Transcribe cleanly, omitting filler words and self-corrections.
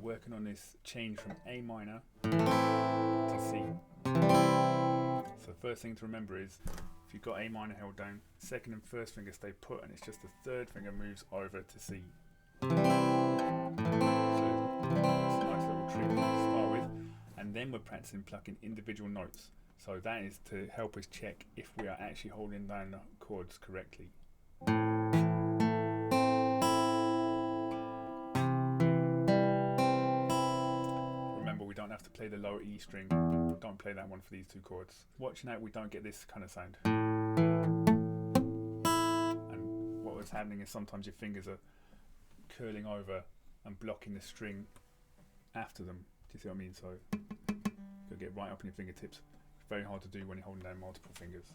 working on this change from A minor to C. So first thing to remember is, if you've got A minor held down, second and first finger stay put, and it's just the third finger moves over to C. So that's a nice little trick to start with. And then we're practicing plucking individual notes. So that is to help us check if we are actually holding down the chords correctly. Remember, we don't have to play the lower E string. Don't play that one for these two chords. Watching out we don't get this kind of sound. And what was happening is sometimes your fingers are curling over and blocking the string after them. Do you see what I mean? So you'll get right up in your fingertips. It's very hard to do when you're holding down multiple fingers.